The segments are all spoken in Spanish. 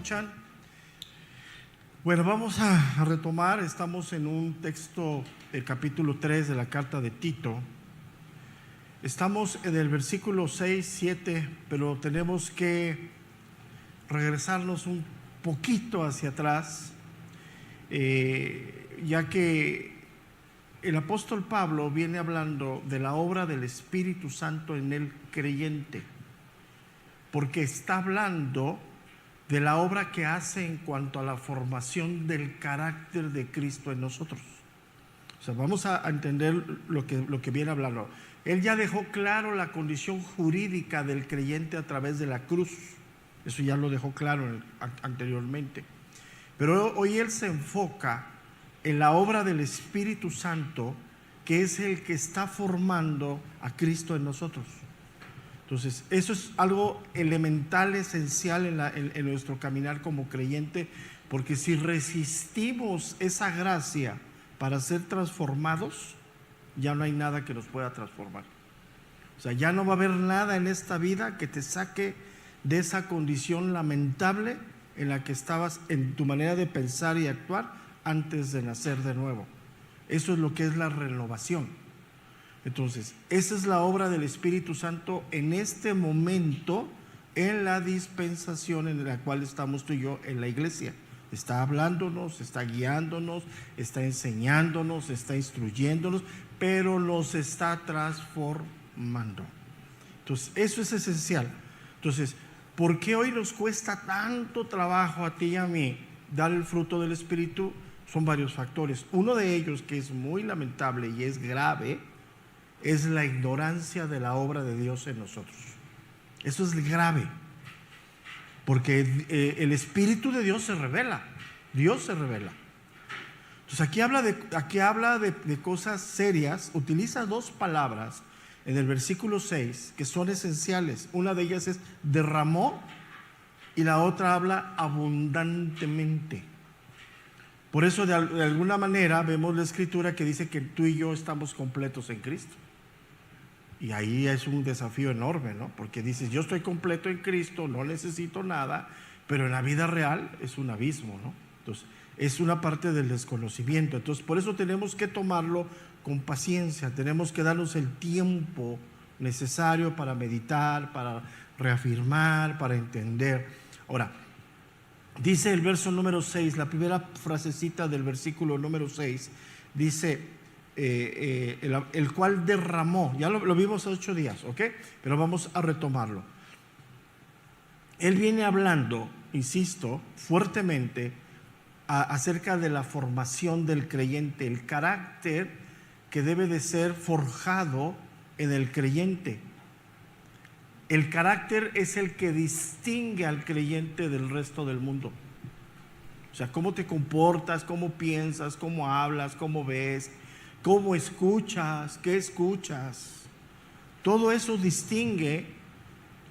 escuchan? Bueno, vamos a retomar. Estamos en un texto del capítulo 3 de la carta de Tito. Estamos en el versículo 6, 7, pero tenemos que regresarnos un poquito hacia atrás, ya que el apóstol Pablo viene hablando de la obra del Espíritu Santo en el creyente, porque está hablando de la obra que hace en cuanto a la formación del carácter de Cristo en nosotros. O sea, vamos a entender lo que viene hablando. Él ya dejó claro la condición jurídica del creyente a través de la cruz. Eso ya lo dejó claro anteriormente. Pero hoy él se enfoca en la obra del Espíritu Santo, que es el que está formando a Cristo en nosotros. Entonces, eso es algo elemental, esencial en nuestro caminar como creyente, porque si resistimos esa gracia para ser transformados, ya no hay nada que nos pueda transformar. O sea, ya no va a haber nada en esta vida que te saque de esa condición lamentable en la que estabas en tu manera de pensar y actuar antes de nacer de nuevo. Eso es lo que es la renovación. Entonces, esa es la obra del Espíritu Santo en este momento, en la dispensación en la cual estamos tú y yo en la iglesia. Está hablándonos, está guiándonos, está enseñándonos, está instruyéndonos, pero nos está transformando. Entonces, eso es esencial. Entonces, ¿por qué hoy nos cuesta tanto trabajo a ti y a mí dar el fruto del Espíritu? Son varios factores. Uno de ellos, que es muy lamentable y es grave, es la ignorancia de la obra de Dios en nosotros. Eso es grave, porque el Espíritu de Dios se revela. Dios se revela. Entonces aquí habla de cosas serias. Utiliza dos palabras en el versículo 6 que son esenciales. Una de ellas es derramó y la otra habla abundantemente. Por eso de alguna manera vemos la escritura que dice que tú y yo estamos completos en Cristo. Y ahí es un desafío enorme, ¿no? Porque dices, yo estoy completo en Cristo, no necesito nada, pero en la vida real es un abismo, ¿no? Entonces, es una parte del desconocimiento. Entonces, por eso tenemos que tomarlo con paciencia, tenemos que darnos el tiempo necesario para meditar, para reafirmar, para entender. Ahora, dice el verso número 6, la primera frasecita del versículo número 6, dice, el cual derramó, ya lo vimos hace 8 días, ¿ok? Pero vamos a retomarlo. Él viene hablando, insisto, fuertemente acerca de la formación del creyente, el carácter que debe de ser forjado en el creyente. El carácter es el que distingue al creyente del resto del mundo. O sea, cómo te comportas, cómo piensas, cómo hablas, cómo ves, cómo escuchas, qué escuchas. Todo eso distingue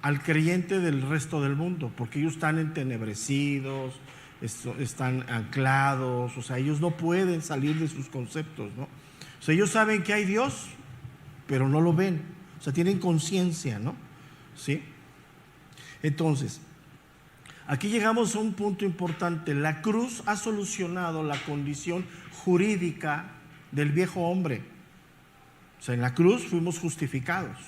al creyente del resto del mundo, porque ellos están entenebrecidos, están anclados, o sea, ellos no pueden salir de sus conceptos, ¿no? O sea, ellos saben que hay Dios, pero no lo ven. O sea, tienen conciencia, ¿no? ¿Sí? Entonces, aquí llegamos a un punto importante. La cruz ha solucionado la condición jurídica del viejo hombre. O sea, en la cruz fuimos justificados.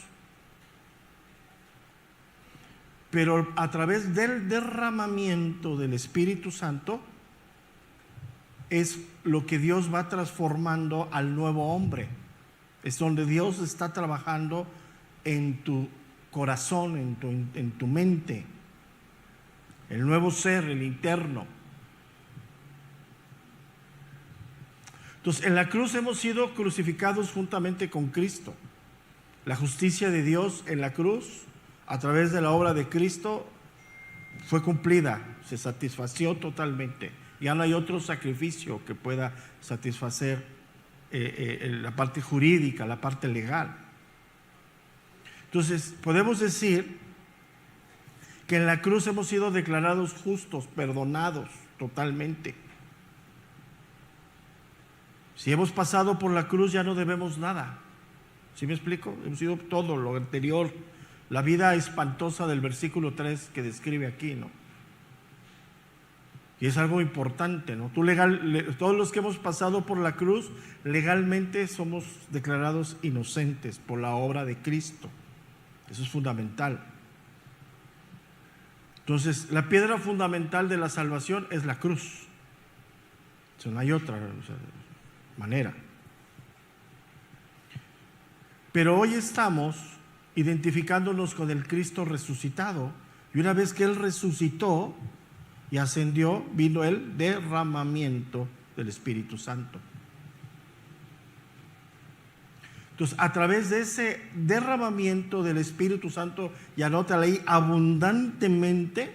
Pero a través del derramamiento del Espíritu Santo es lo que Dios va transformando al nuevo hombre. Es donde Dios está trabajando en tu corazón, en tu mente. El nuevo ser, el interno. Entonces, en la cruz hemos sido crucificados juntamente con Cristo. La justicia de Dios en la cruz, a través de la obra de Cristo, fue cumplida, se satisfació totalmente. Ya no hay otro sacrificio que pueda satisfacer la parte jurídica, la parte legal. Entonces, podemos decir que en la cruz hemos sido declarados justos, perdonados totalmente. Si hemos pasado por la cruz, ya no debemos nada. ¿Sí me explico? Hemos sido todo lo anterior, la vida espantosa del versículo 3 que describe aquí, ¿no? Y es algo importante, ¿no? Todos los que hemos pasado por la cruz, legalmente somos declarados inocentes por la obra de Cristo. Eso es fundamental. Entonces, la piedra fundamental de la salvación es la cruz. O sea, no hay otra manera. Pero hoy estamos identificándonos con el Cristo resucitado. Y una vez que Él resucitó y ascendió, vino el derramamiento del Espíritu Santo. Entonces, a través de ese derramamiento del Espíritu Santo, y anótale ahí, abundantemente,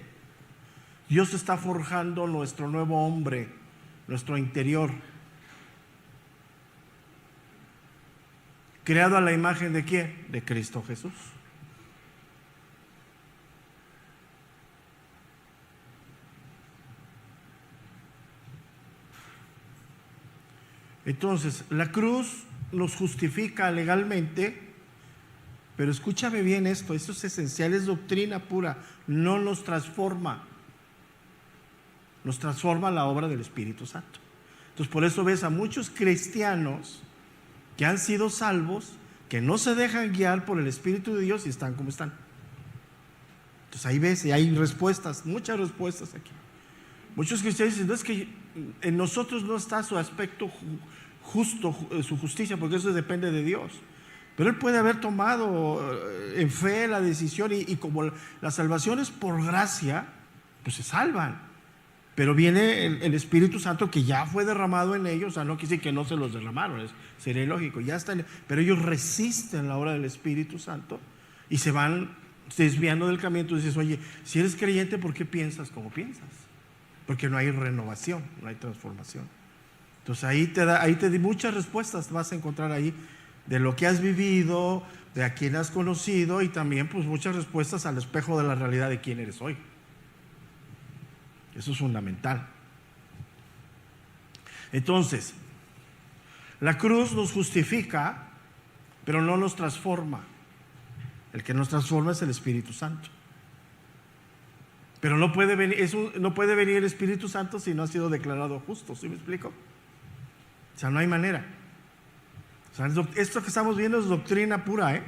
Dios está forjando nuestro nuevo hombre, nuestro interior, creado a la imagen ¿de quién? De Cristo Jesús. Entonces, la cruz nos justifica legalmente, pero escúchame bien esto es esencial, es doctrina pura, no nos transforma la obra del Espíritu Santo. Entonces, por eso ves a muchos cristianos que han sido salvos, que no se dejan guiar por el Espíritu de Dios y están como están. Entonces ahí ves, y hay respuestas, muchas respuestas aquí. Muchos cristianos dicen, no, es que en nosotros no está su aspecto justo, su justicia, porque eso depende de Dios. Pero Él puede haber tomado en fe la decisión y como la salvación es por gracia, pues se salvan. Pero viene el Espíritu Santo que ya fue derramado en ellos, o sea, no quiere decir que no se los derramaron, sería ilógico, ya están, pero ellos resisten la obra del Espíritu Santo y se van desviando del camino. Tú dices, oye, si eres creyente, ¿por qué piensas como piensas? Porque no hay renovación, no hay transformación. Entonces ahí te di muchas respuestas, vas a encontrar ahí de lo que has vivido, de a quién has conocido y también pues muchas respuestas al espejo de la realidad de quién eres hoy. Eso es fundamental. Entonces, la cruz nos justifica, pero no nos transforma. El que nos transforma es el Espíritu Santo. Pero no puede venir el Espíritu Santo si no ha sido declarado justo, ¿sí me explico? O sea, no hay manera. O sea, esto que estamos viendo es doctrina pura, ¿eh?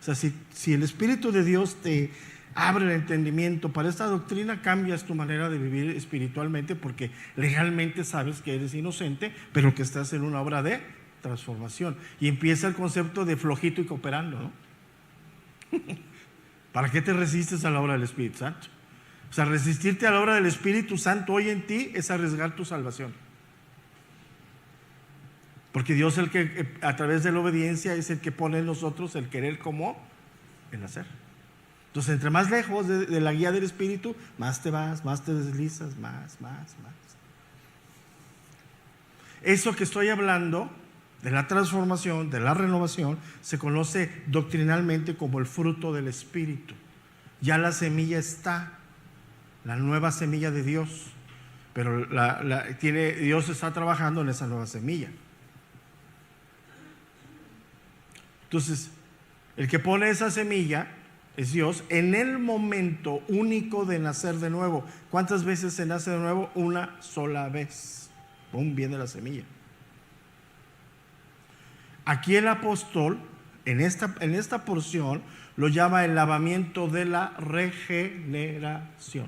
O sea, si el Espíritu de Dios te abre el entendimiento para esta doctrina, cambias tu manera de vivir espiritualmente, porque legalmente sabes que eres inocente, pero que estás en una obra de transformación. Y empieza el concepto de flojito y cooperando, ¿no? ¿Para qué te resistes a la obra del Espíritu Santo? O sea, resistirte a la obra del Espíritu Santo hoy en ti es arriesgar tu salvación. Porque Dios el que a través de la obediencia es el que pone en nosotros el querer como el hacer. Entonces, entre más lejos de la guía del Espíritu, más te vas, más te deslizas, más. Eso que estoy hablando de la transformación, de la renovación, se conoce doctrinalmente como el fruto del Espíritu. Ya la semilla está, la nueva semilla de Dios, pero Dios está trabajando en esa nueva semilla. Entonces, el que pone esa semilla es Dios en el momento único de nacer de nuevo. ¿Cuántas veces se nace de nuevo? Una sola vez. ¡Pum! Viene la semilla. Aquí el apóstol, en esta porción, lo llama el lavamiento de la regeneración.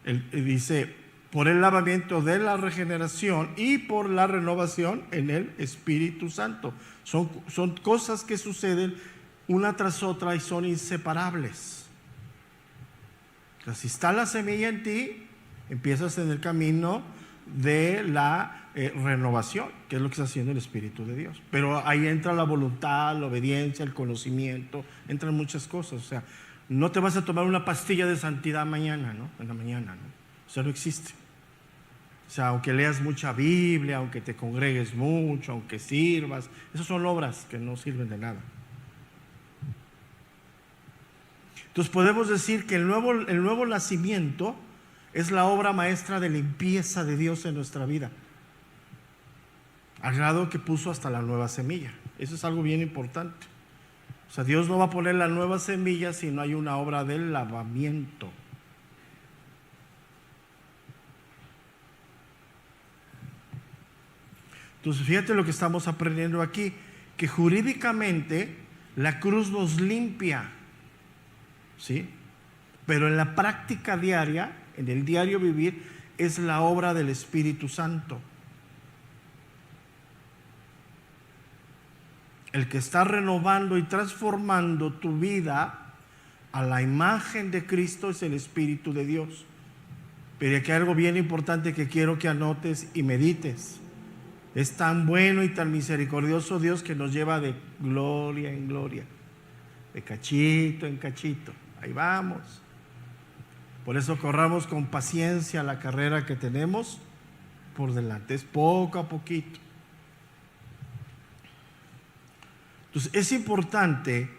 Él dice, por el lavamiento de la regeneración y por la renovación en el Espíritu Santo. Son cosas que suceden una tras otra y son inseparables. O sea, si está la semilla en ti, empiezas en el camino de la renovación, que es lo que está haciendo el Espíritu de Dios. Pero ahí entra la voluntad, la obediencia, el conocimiento, entran muchas cosas. O sea, no te vas a tomar una pastilla de santidad mañana, ¿no? En la mañana, ¿no? O sea, no existe. O sea, aunque leas mucha Biblia, aunque te congregues mucho, aunque sirvas, esas son obras que no sirven de nada. Entonces podemos decir que el nuevo nacimiento es la obra maestra de limpieza de Dios en nuestra vida, al grado que puso hasta la nueva semilla. Eso es algo bien importante. O sea, Dios no va a poner la nueva semilla si no hay una obra del lavamiento. Entonces, fíjate lo que estamos aprendiendo aquí, que jurídicamente la cruz nos limpia, ¿sí? Pero en la práctica diaria, en el diario vivir, es la obra del Espíritu Santo. El que está renovando y transformando tu vida a la imagen de Cristo es el Espíritu de Dios. Pero aquí hay algo bien importante que quiero que anotes y medites. Es tan bueno y tan misericordioso Dios que nos lleva de gloria en gloria, de cachito en cachito. Ahí vamos. Por eso corramos con paciencia la carrera que tenemos por delante. Es poco a poquito. Entonces es importante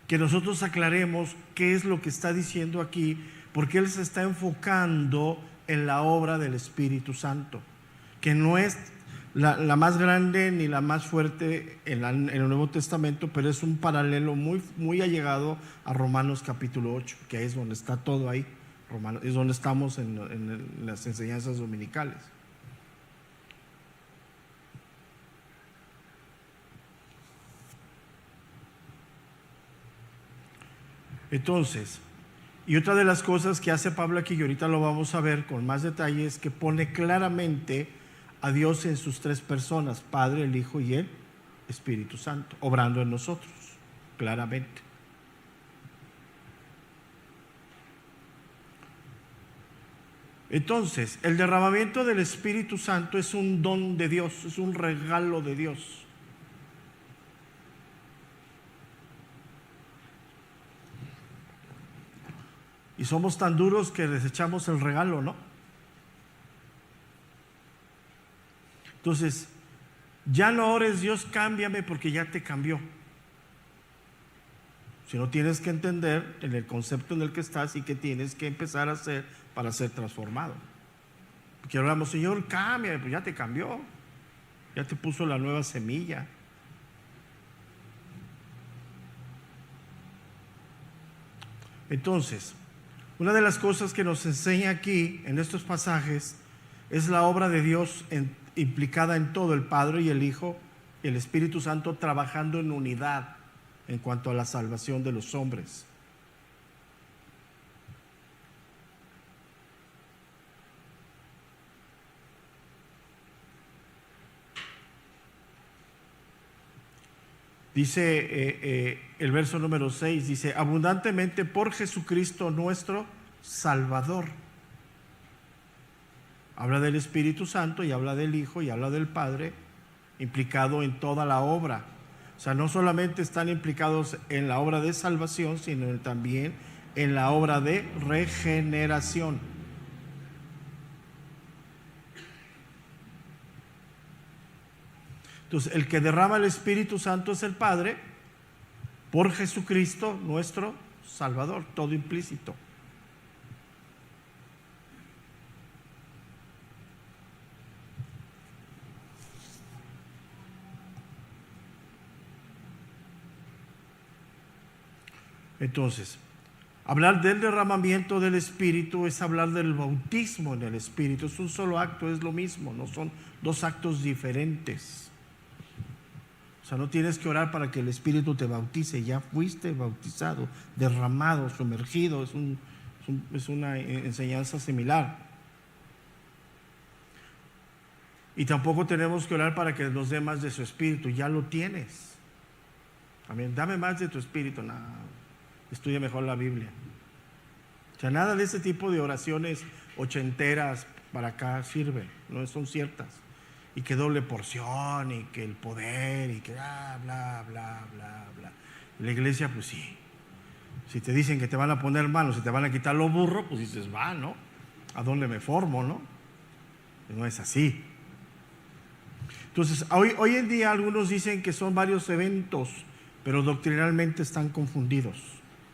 que nosotros aclaremos qué es lo que está diciendo aquí, porque Él se está enfocando en la obra del Espíritu Santo, que no es la más grande ni la más fuerte en el Nuevo Testamento, pero es un paralelo muy, muy allegado a Romanos capítulo 8, que es donde está todo ahí. Romanos, es donde estamos en las enseñanzas dominicales. Entonces, y otra de las cosas que hace Pablo aquí, y ahorita lo vamos a ver con más detalle, es que pone claramente a Dios en sus tres personas, Padre, el Hijo y el Espíritu Santo, obrando en nosotros, claramente. Entonces, el derramamiento del Espíritu Santo es un don de Dios, es un regalo de Dios. Y somos tan duros que desechamos el regalo, ¿no? Entonces, ya no ores, Dios, cámbiame, porque ya te cambió. Si no, tienes que entender en el concepto en el que estás y que tienes que empezar a hacer para ser transformado. Porque hablamos, Señor, cámbiame, pues ya te cambió. Ya te puso la nueva semilla. Entonces, una de las cosas que nos enseña aquí en estos pasajes es la obra de Dios implicada en todo, el Padre y el Hijo y el Espíritu Santo trabajando en unidad en cuanto a la salvación de los hombres. Dice el verso número 6, dice, abundantemente por Jesucristo nuestro Salvador. Habla del Espíritu Santo y habla del Hijo y habla del Padre, implicado en toda la obra. O sea, no solamente están implicados en la obra de salvación, sino también en la obra de regeneración. Entonces, el que derrama el Espíritu Santo es el Padre, por Jesucristo nuestro Salvador, todo implícito. Entonces, hablar del derramamiento del Espíritu es hablar del bautismo en el Espíritu. Es un solo acto, es lo mismo, no son dos actos diferentes. O sea, no tienes que orar para que el Espíritu te bautice, ya fuiste bautizado, derramado, sumergido, es una enseñanza similar. Y tampoco tenemos que orar para que nos dé más de su Espíritu, ya lo tienes. Amén, dame más de tu Espíritu, no, estudia mejor la Biblia. O sea, nada de ese tipo de oraciones ochenteras para acá sirve, no son ciertas. Y que doble porción, y que el poder, y que bla, bla, bla, bla, bla. La iglesia, pues sí. Si te dicen que te van a poner manos, si te van a quitar lo burro, pues dices, va, ¿no? ¿A dónde me formo, no? No es así. Entonces, hoy en día algunos dicen que son varios eventos, pero doctrinalmente están confundidos.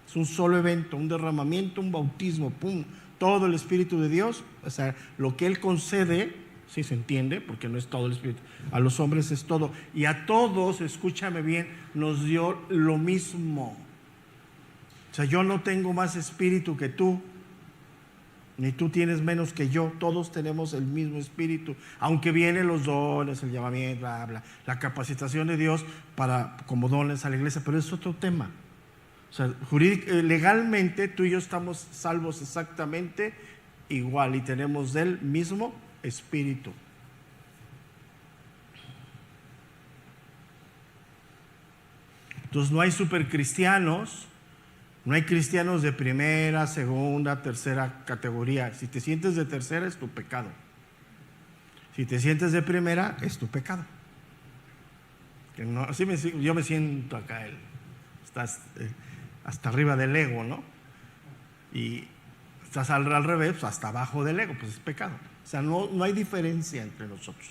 Es un solo evento, un derramamiento, un bautismo, pum, todo el Espíritu de Dios, o sea, lo que Él concede. Sí se entiende, porque no es todo el Espíritu. A los hombres es todo. Y a todos, escúchame bien, nos dio lo mismo. O sea, yo no tengo más espíritu que tú. Ni tú tienes menos que yo, todos tenemos el mismo espíritu, aunque vienen los dones, el llamamiento, bla, bla, la capacitación de Dios para como dones a la iglesia, pero es otro tema. O sea, legalmente tú y yo estamos salvos exactamente igual y tenemos del mismo espíritu. Entonces no hay supercristianos. No hay cristianos de primera, segunda, tercera categoría. Si te sientes de tercera, es tu pecado. Si te sientes de primera, es tu pecado. Yo me siento acá, hasta arriba del ego, ¿no? Y estás al revés, pues hasta abajo del ego, pues es pecado. O sea, no hay diferencia entre nosotros.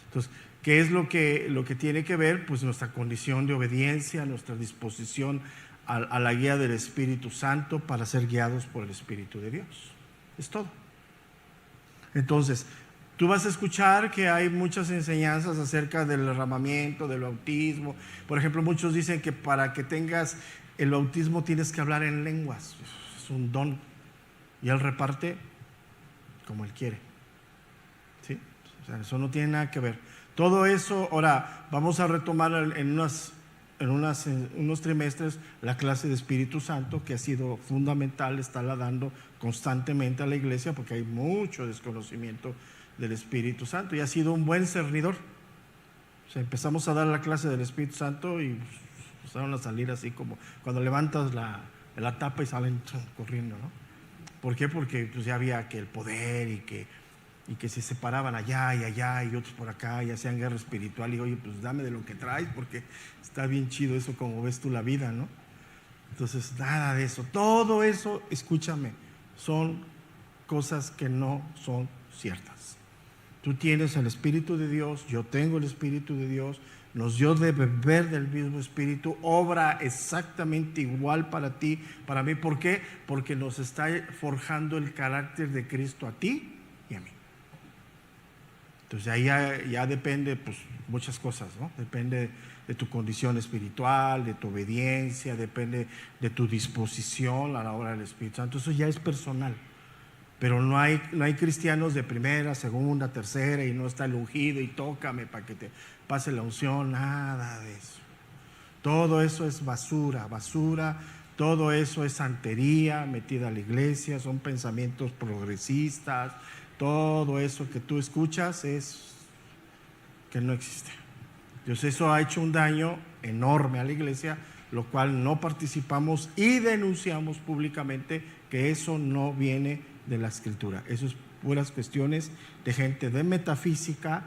Entonces, ¿qué es lo que tiene que ver? Pues nuestra condición de obediencia, nuestra disposición a la guía del Espíritu Santo para ser guiados por el Espíritu de Dios. Es todo. Entonces, tú vas a escuchar que hay muchas enseñanzas acerca del derramamiento, del bautismo. Por ejemplo, muchos dicen que para que tengas el bautismo tienes que hablar en lenguas. Es un don. Y Él reparte como Él quiere. ¿Sí? O sea, eso no tiene nada que ver. Todo eso, ahora vamos a retomar en unos trimestres la clase de Espíritu Santo, que ha sido fundamental estarla dando constantemente a la iglesia porque hay mucho desconocimiento del Espíritu Santo y ha sido un buen cernidor. O sea, empezamos a dar la clase del Espíritu Santo y empezaron a salir así como cuando levantas la tapa y salen corriendo, ¿no? ¿Por qué? Porque pues ya había que el poder y que se separaban allá y allá y otros por acá y hacían guerra espiritual y oye, pues dame de lo que traes porque está bien chido eso como ves tú la vida, ¿no? Entonces nada de eso, todo eso, escúchame, son cosas que no son ciertas. Tú tienes el Espíritu de Dios, yo tengo el Espíritu de Dios, nos dio de beber del mismo Espíritu, obra exactamente igual para ti, para mí. ¿Por qué? Porque nos está forjando el carácter de Cristo a ti y a mí. Entonces ahí ya depende pues muchas cosas, ¿no? Depende de tu condición espiritual, de tu obediencia, depende de tu disposición a la obra del Espíritu Santo. Eso ya es personal. Pero no hay cristianos de primera, segunda, tercera y no está el ungido y tócame para que te pase la unción, nada de eso. Todo eso es basura, todo eso es santería metida a la iglesia, son pensamientos progresistas. Todo eso que tú escuchas es que no existe. Entonces eso ha hecho un daño enorme a la iglesia, lo cual no participamos y denunciamos públicamente que eso no viene de la Escritura. Eso es puras cuestiones de gente de metafísica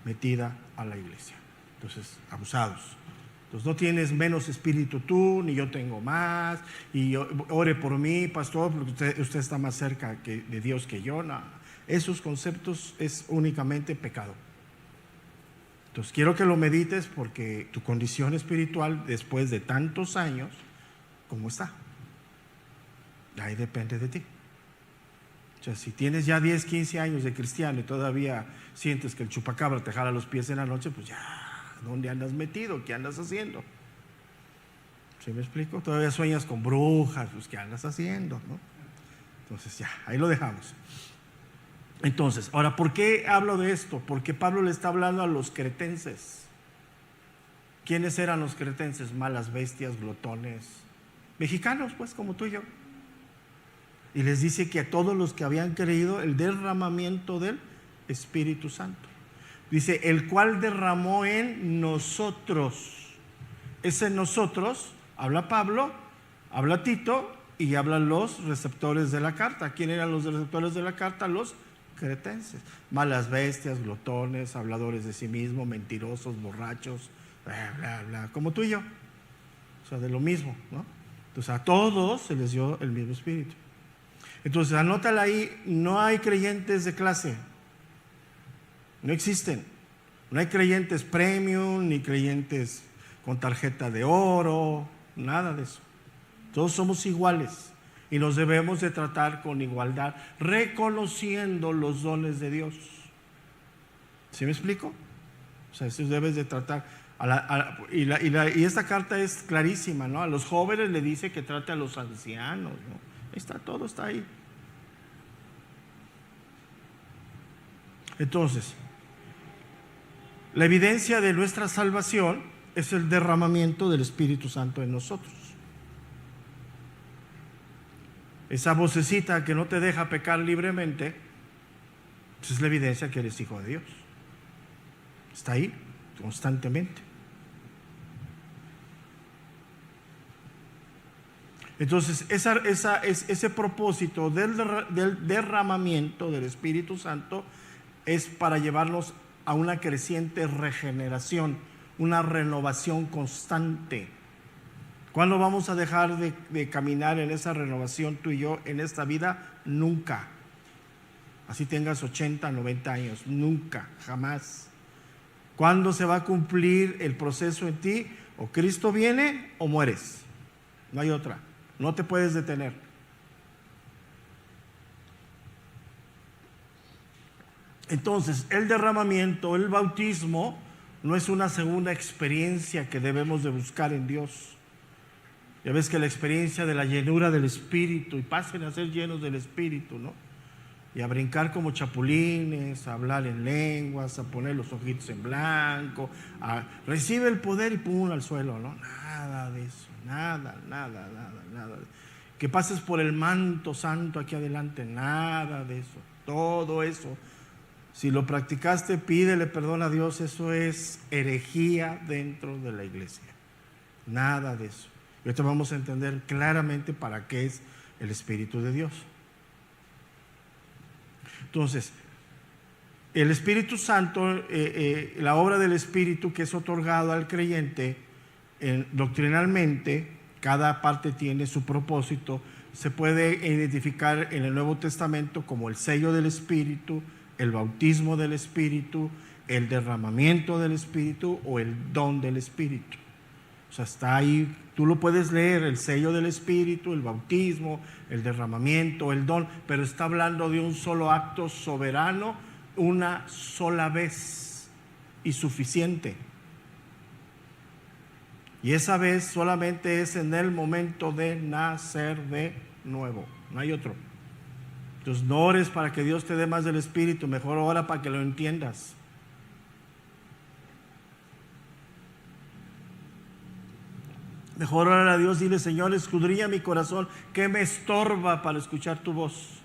metida a la iglesia. Entonces, abusados. Entonces no tienes menos espíritu tú, ni yo tengo más, y yo, ore por mí, pastor, porque usted está más cerca de Dios que yo. No. Esos conceptos es únicamente pecado. Entonces quiero que lo medites porque tu condición espiritual después de tantos años, ¿cómo está? Ahí depende de ti. O sea, si tienes ya 10, 15 años de cristiano y todavía sientes que el chupacabra te jala los pies en la noche, pues ya, ¿dónde andas metido? ¿Qué andas haciendo? ¿Sí me explico? Todavía sueñas con brujas, pues ¿qué andas haciendo? ¿No? Entonces ya, ahí lo dejamos. Entonces, ahora, ¿por qué hablo de esto? Porque Pablo le está hablando a los cretenses. ¿Quiénes eran los cretenses? Malas bestias, glotones, mexicanos, pues, como tú y yo. Y les dice que a todos los que habían creído el derramamiento del Espíritu Santo. Dice, el cual derramó en nosotros. Ese nosotros, habla Pablo, habla Tito y hablan los receptores de la carta. ¿Quién eran los receptores de la carta? Los cretenses. Malas bestias, glotones, habladores de sí mismos, mentirosos, borrachos, bla, bla, bla, como tú y yo. O sea, de lo mismo, ¿no? Entonces a todos se les dio el mismo espíritu. Entonces anótala ahí, no hay creyentes de clase. No existen. No hay creyentes premium, ni creyentes con tarjeta de oro, nada de eso. Todos somos iguales. Y nos debemos de tratar con igualdad, reconociendo los dones de Dios. ¿Sí me explico? O sea, eso debes de tratar. Y esta carta es clarísima, ¿no? A los jóvenes le dice que trate a los ancianos, ¿no? Todo está ahí. Entonces, la evidencia de nuestra salvación es el derramamiento del Espíritu Santo en nosotros. Esa vocecita que no te deja pecar libremente, pues es la evidencia que eres hijo de Dios. Está ahí constantemente. Entonces, ese propósito del derramamiento del Espíritu Santo es para llevarnos a una creciente regeneración, una renovación constante. ¿Cuándo vamos a dejar de caminar en esa renovación tú y yo en esta vida? Nunca. Así tengas 80, 90 años, nunca, jamás. ¿Cuándo se va a cumplir el proceso en ti? O Cristo viene o mueres. No hay otra. No te puedes detener. Entonces, el derramamiento, el bautismo, no es una segunda experiencia que debemos de buscar en Dios. Ya ves que la experiencia de la llenura del Espíritu, y pasen a ser llenos del Espíritu, ¿no? Y a brincar como chapulines, a hablar en lenguas, a poner los ojitos en blanco, recibe el poder y pum al suelo, ¿no? Nada de eso, nada. Que pases por el manto santo aquí adelante, nada de eso. Todo eso, si lo practicaste, pídele perdón a Dios, eso es herejía dentro de la iglesia. Nada de eso. Y ahorita vamos a entender claramente para qué es el Espíritu de Dios. Entonces, el Espíritu Santo, la obra del Espíritu que es otorgado al creyente, doctrinalmente, cada parte tiene su propósito. Se puede identificar en el Nuevo Testamento como el sello del Espíritu, el bautismo del Espíritu, el derramamiento del Espíritu o el don del Espíritu. O sea, está ahí, tú lo puedes leer, el sello del Espíritu, el bautismo, el derramamiento, el don, pero está hablando de un solo acto soberano, una sola vez y suficiente. Y esa vez solamente es en el momento de nacer de nuevo, no hay otro. Entonces no ores para que Dios te dé más del Espíritu, mejor ora para que lo entiendas. Mejor orar a Dios, dile: Señor, escudriña mi corazón, ¿qué me estorba para escuchar tu voz?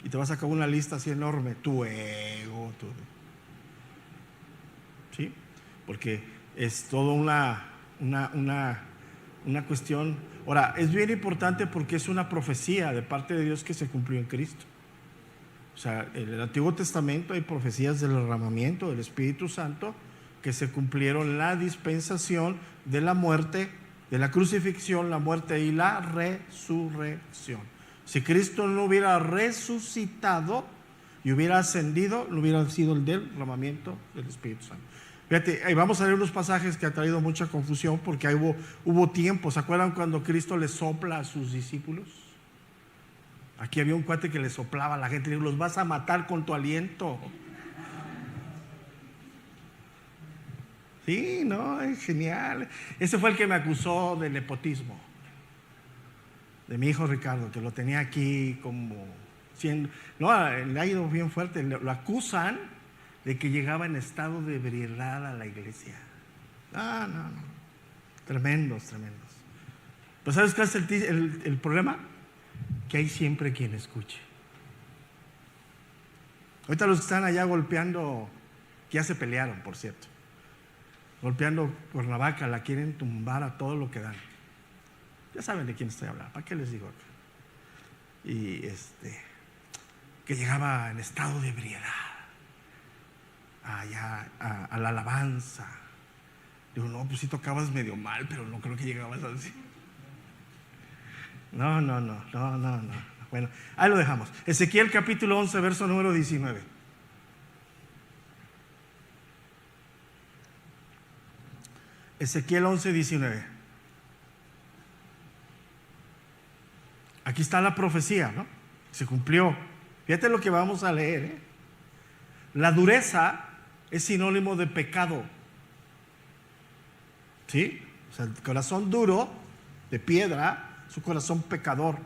Y te vas a acabar una lista así enorme, tu ego, ¿sí? Porque es toda una cuestión. Ahora, es bien importante porque es una profecía de parte de Dios que se cumplió en Cristo. O sea, en el Antiguo Testamento hay profecías del derramamiento del Espíritu Santo que se cumplieron en la dispensación de la muerte, de la crucifixión, la muerte y la resurrección. Si Cristo no hubiera resucitado y hubiera ascendido, no hubiera sido el derramamiento del Espíritu Santo. Fíjate, ahí vamos a leer unos pasajes que han traído mucha confusión porque ahí hubo tiempo. ¿Se acuerdan cuando Cristo le sopla a sus discípulos? Aquí había un cuate que le soplaba a la gente y le dijo: los vas a matar con tu aliento. Sí, no, es genial. Ese fue el que me acusó de nepotismo, de mi hijo Ricardo, que lo tenía aquí como siendo, no, le ha ido bien fuerte. Lo acusan de que llegaba en estado de ebriedad a la iglesia. No. Tremendos. Pues ¿sabes cuál es el problema? Que hay siempre quien escuche. Ahorita los que están allá golpeando, que ya se pelearon, por cierto, golpeando Cuernavaca, la quieren tumbar a todo lo que dan. Ya saben de quién estoy hablando, ¿para qué les digo acá? Y que llegaba en estado de ebriedad allá a la alabanza. Digo: no, pues sí tocabas medio mal, pero no creo que llegabas así. No. Bueno, ahí lo dejamos. Ezequiel capítulo 11, verso número 19. Ezequiel 11, 19. Aquí está la profecía, ¿no? Se cumplió. Fíjate lo que vamos a leer, ¿eh? La dureza es sinónimo de pecado. ¿Sí? O sea, el corazón duro, de piedra, es un corazón pecador,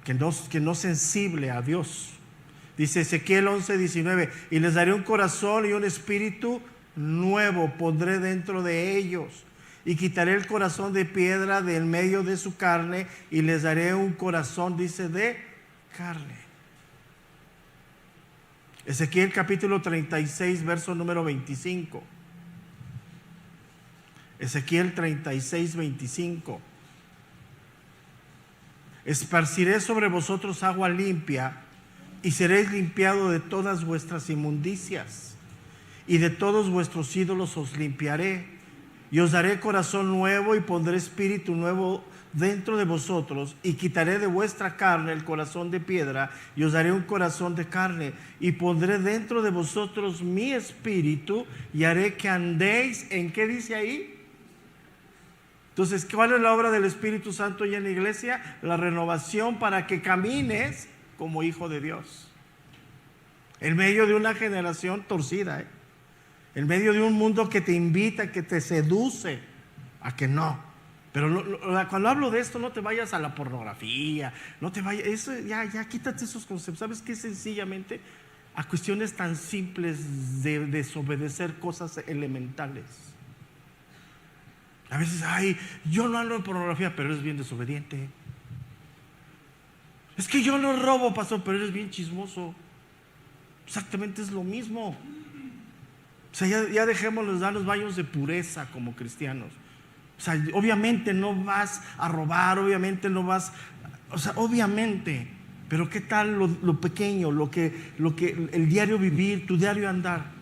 que no es sensible a Dios. Dice Ezequiel 11:19, y les daré un corazón y un espíritu nuevo pondré dentro de ellos, y quitaré el corazón de piedra del medio de su carne, y les daré un corazón, dice, de carne. Ezequiel capítulo 36, verso número 25. Ezequiel 36, 25. Esparciré sobre vosotros agua limpia, y seréis limpiados de todas vuestras inmundicias, y de todos vuestros ídolos os limpiaré, y os daré corazón nuevo, y pondré espíritu nuevo dentro de vosotros, y quitaré de vuestra carne el corazón de piedra, y os daré un corazón de carne, y pondré dentro de vosotros mi espíritu, y haré que andéis, ¿en qué dice ahí? Entonces, ¿cuál es la obra del Espíritu Santo ya en la iglesia? La renovación para que camines como hijo de Dios. En medio de una generación torcida, en medio de un mundo que te invita, que te seduce a que no. Pero cuando hablo de esto, no te vayas a la pornografía, no te vayas, eso, ya quítate esos conceptos. ¿Sabes qué? Sencillamente a cuestiones tan simples de desobedecer cosas elementales. A veces, yo no hablo de pornografía, pero eres bien desobediente. Es que yo no robo, pastor, pero eres bien chismoso. Exactamente es lo mismo. O sea, ya dejémonos dar los baños de pureza como cristianos. O sea, obviamente no vas a robar, obviamente no vas, o sea, obviamente, pero ¿qué tal lo pequeño, lo que el diario vivir, tu diario andar?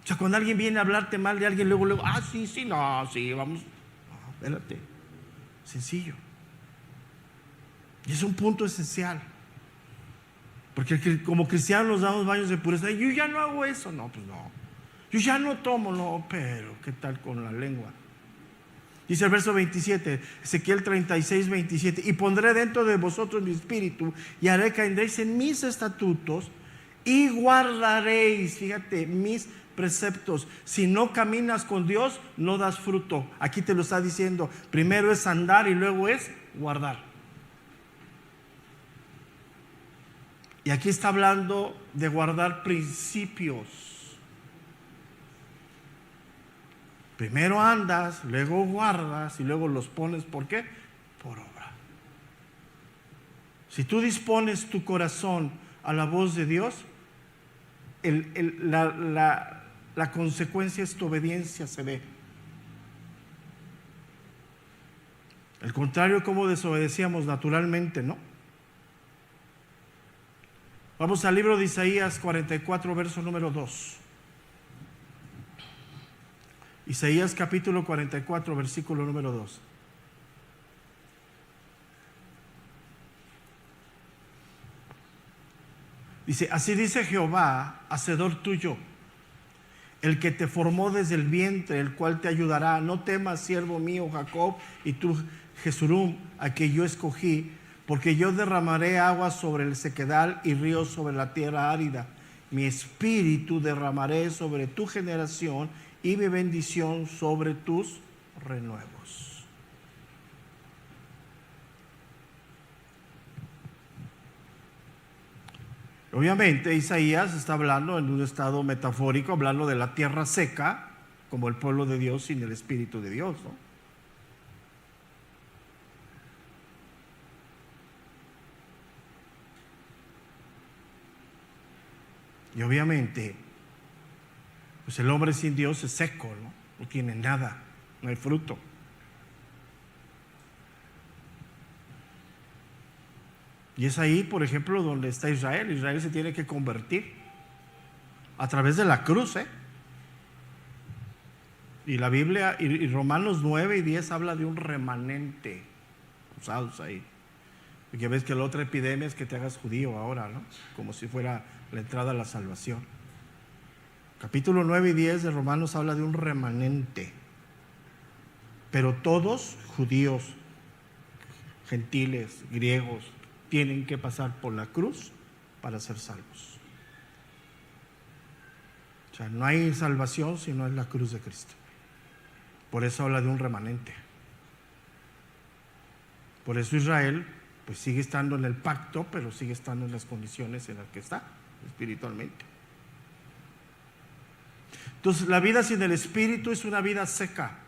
O sea, cuando alguien viene a hablarte mal de alguien, luego, vamos. No, espérate. Sencillo. Y es un punto esencial. Porque como cristianos nos damos baños de pureza. Yo ya no hago eso. No, pues no. Yo ya no tomo. No, pero ¿qué tal con la lengua? Dice el verso 27, Ezequiel 36, 27. Y pondré dentro de vosotros mi espíritu, y haré que andéis en mis estatutos, y guardaréis, fíjate, mis preceptos. Si no caminas con Dios, no das fruto. Aquí te lo está diciendo. Primero es andar y luego es guardar. Y aquí está hablando de guardar principios. Primero andas, luego guardas y luego los pones. ¿Por qué? Por obra. Si tú dispones tu corazón a la voz de Dios, la consecuencia es tu obediencia, se ve. El contrario, como desobedecíamos naturalmente, ¿no? Vamos al libro de Isaías 44, verso número 2. Isaías capítulo 44, versículo número 2. Dice, así dice Jehová, hacedor tuyo, el que te formó desde el vientre, el cual te ayudará. No temas, siervo mío Jacob, y tú Jesurum, a que yo escogí, porque yo derramaré agua sobre el sequedal y ríos sobre la tierra árida. Mi espíritu derramaré sobre tu generación y mi bendición sobre tus renuevos. Obviamente Isaías está hablando en un estado metafórico, hablando de la tierra seca, como el pueblo de Dios sin el Espíritu de Dios, ¿no? Y obviamente, pues el hombre sin Dios es seco, ¿no? No tiene nada, no hay fruto. Y es ahí, por ejemplo, donde está Israel. Israel se tiene que convertir a través de la cruz, Y la Biblia, y Romanos 9 y 10 habla de un remanente usados ahí. Porque ves que la otra epidemia es que te hagas judío ahora, ¿no? Como si fuera la entrada a la salvación. Capítulo 9 y 10 de Romanos habla de un remanente. Pero todos, judíos, gentiles, griegos, tienen que pasar por la cruz para ser salvos. O sea, no hay salvación si no es la cruz de Cristo. Por eso habla de un remanente. Por eso Israel pues sigue estando en el pacto, pero sigue estando en las condiciones en las que está espiritualmente. Entonces, la vida sin el Espíritu es una vida seca.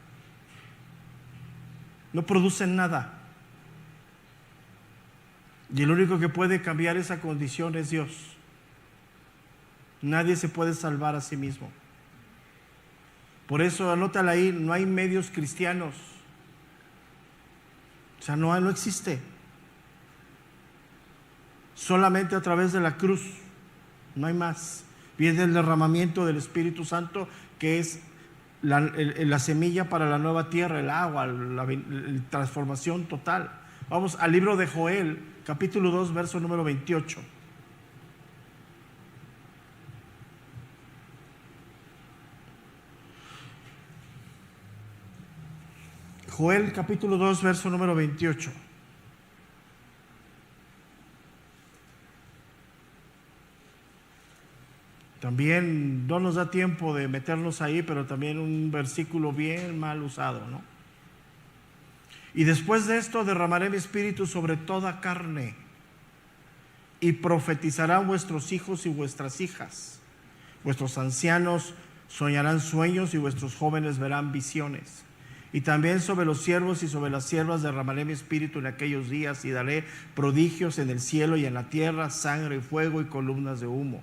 No produce nada. Y el único que puede cambiar esa condición es Dios. Nadie se puede salvar a sí mismo. Por eso, anótala ahí, no hay medios cristianos. O sea, no existe. Solamente a través de la cruz, no hay más. Viene el derramamiento del Espíritu Santo, que es la semilla para la nueva tierra, el agua, la transformación total. Vamos al libro de Joel, capítulo 2, verso número 28. Joel, capítulo 2, verso número 28. También no nos da tiempo de meternos ahí, pero también un versículo bien mal usado, ¿no? Y después de esto derramaré mi espíritu sobre toda carne, y profetizarán vuestros hijos y vuestras hijas. Vuestros ancianos soñarán sueños y vuestros jóvenes verán visiones. Y también sobre los siervos y sobre las siervas derramaré mi espíritu en aquellos días, y daré prodigios en el cielo y en la tierra, sangre y fuego y columnas de humo.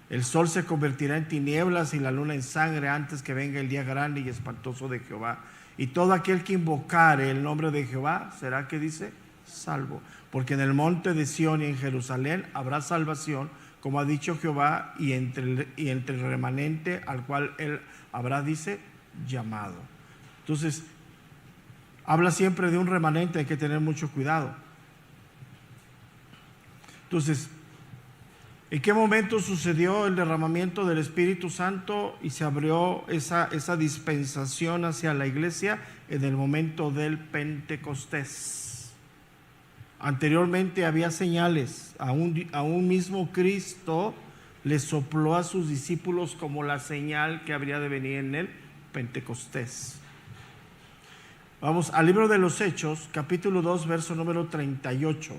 El sol se convertirá en tinieblas y la luna en sangre antes que venga el día grande y espantoso de Jehová. Y todo aquel que invocare el nombre de Jehová será, ¿qué dice? Salvo. Porque en el monte de Sión y en Jerusalén habrá salvación, como ha dicho Jehová, y entre el remanente al cual él habrá, dice, llamado. Entonces, habla siempre de un remanente, hay que tener mucho cuidado. Entonces, ¿en qué momento sucedió el derramamiento del Espíritu Santo y se abrió esa dispensación hacia la iglesia? En el momento del Pentecostés. Anteriormente había señales. A un mismo Cristo le sopló a sus discípulos como la señal que habría de venir en el Pentecostés. Vamos al libro de los Hechos, capítulo 2, verso número 38.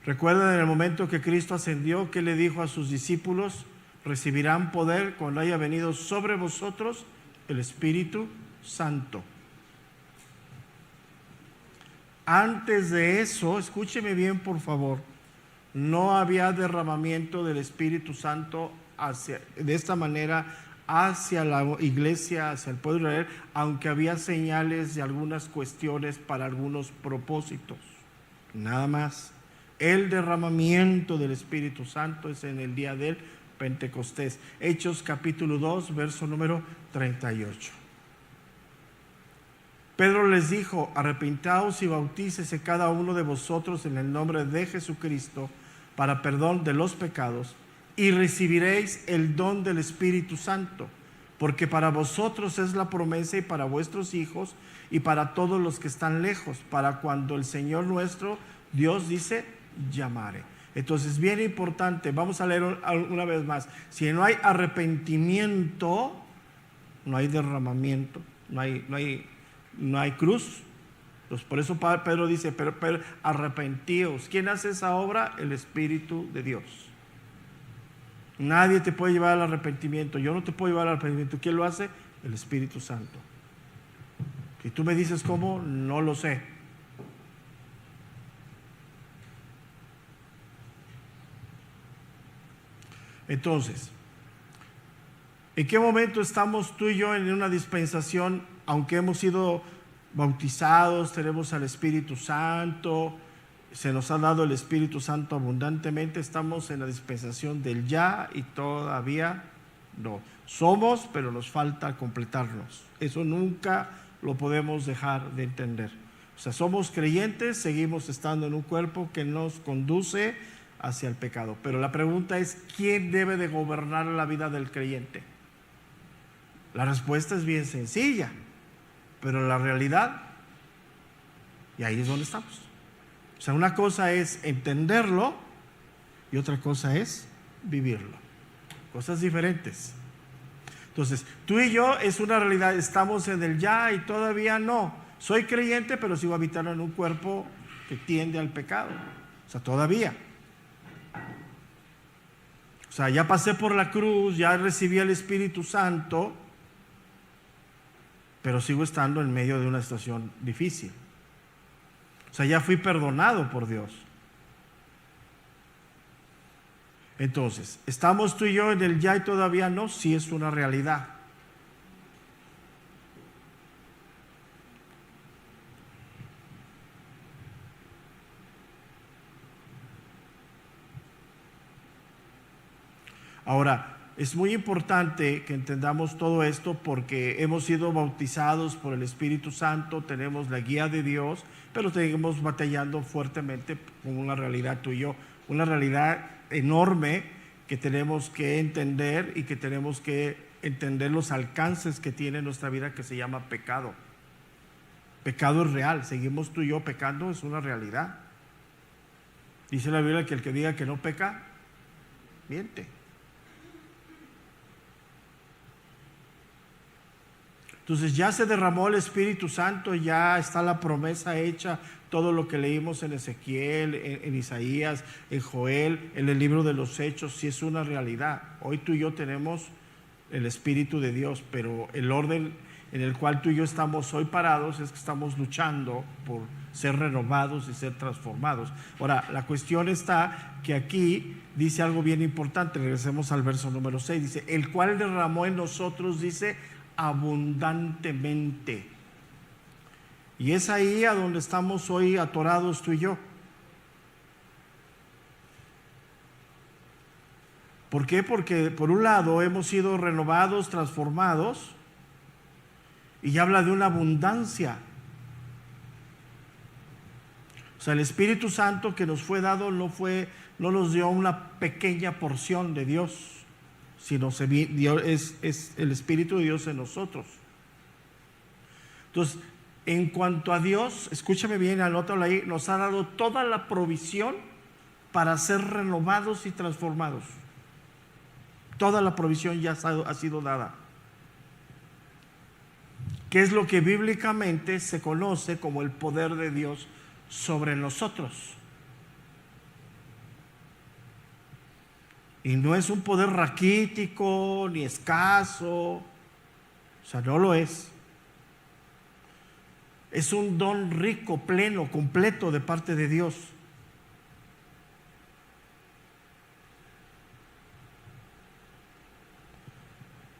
Recuerden en el momento que Cristo ascendió, que le dijo a sus discípulos: recibirán poder cuando haya venido sobre vosotros el Espíritu Santo. Antes de eso, escúcheme bien por favor, no había derramamiento del Espíritu Santo de esta manera hacia la iglesia, hacia el pueblo de Israel, aunque había señales de algunas cuestiones para algunos propósitos. Nada más. El derramamiento del Espíritu Santo es en el día del Pentecostés. Hechos capítulo 2, verso número 38. Pedro les dijo: arrepentaos y bautícese cada uno de vosotros en el nombre de Jesucristo para perdón de los pecados, y recibiréis el don del Espíritu Santo, porque para vosotros es la promesa, y para vuestros hijos, y para todos los que están lejos, para cuando el Señor nuestro Dios, dice, llamare. Entonces, bien importante, vamos a leer una vez más. Si no hay arrepentimiento, no hay derramamiento, no hay cruz. Entonces, por eso Pedro dice, pero arrepentíos. ¿Quién hace esa obra? El Espíritu de Dios. Nadie te puede llevar al arrepentimiento. Yo no te puedo llevar al arrepentimiento. ¿Quién lo hace? El Espíritu Santo. Si tú me dices cómo, no lo sé. Entonces, ¿en qué momento estamos tú y yo en una dispensación? Aunque hemos sido bautizados, tenemos al Espíritu Santo, se nos ha dado el Espíritu Santo abundantemente, estamos en la dispensación del ya y todavía no. Somos, pero nos falta completarnos. Eso nunca lo podemos dejar de entender. O sea, somos creyentes, seguimos estando en un cuerpo que nos conduce hacia el pecado. Pero la pregunta es, ¿quién debe de gobernar la vida del creyente? La respuesta es bien sencilla, pero la realidad, y ahí es donde estamos. O sea, una cosa es entenderlo y otra cosa es vivirlo. Cosas diferentes. Entonces, tú y yo es una realidad, estamos en el ya y todavía no, soy creyente, pero sigo habitando en un cuerpo que tiende al pecado. O sea, todavía. O sea, ya pasé por la cruz, ya recibí el Espíritu Santo, pero sigo estando en medio de una situación difícil. O sea, ya fui perdonado por Dios. Entonces, ¿estamos tú y yo en el ya y todavía no? Sí, es una realidad. Ahora, es muy importante que entendamos todo esto porque hemos sido bautizados por el Espíritu Santo, tenemos la guía de Dios, pero seguimos batallando fuertemente con una realidad tú y yo, una realidad enorme que tenemos que entender y que tenemos que entender los alcances que tiene nuestra vida, que se llama pecado. Pecado es real, seguimos tú y yo pecando, es una realidad. Dice la Biblia que el que diga que no peca, miente. Entonces ya se derramó el Espíritu Santo, ya está la promesa hecha, todo lo que leímos en Ezequiel, en Isaías, en Joel, en el libro de los Hechos, sí es una realidad. Hoy tú y yo tenemos el Espíritu de Dios, pero el orden en el cual tú y yo estamos hoy parados es que estamos luchando por ser renovados y ser transformados. Ahora, la cuestión está que aquí dice algo bien importante, regresemos al verso número 6, dice, el cual derramó en nosotros, dice, abundantemente. Y es ahí a donde estamos hoy atorados tú y yo. ¿Por qué? Porque por un lado hemos sido renovados, transformados, y habla de una abundancia. O sea, el Espíritu Santo que nos fue dado no nos dio una pequeña porción de Dios, sino es el Espíritu de Dios en nosotros. Entonces, en cuanto a Dios, escúchame bien, anótalo ahí, nos ha dado toda la provisión para ser renovados y transformados. Toda la provisión ya ha sido dada. ¿Qué es lo que bíblicamente se conoce como el poder de Dios sobre nosotros? Y no es un poder raquítico ni escaso, o sea, no lo es. Es un don rico, pleno, completo de parte de Dios.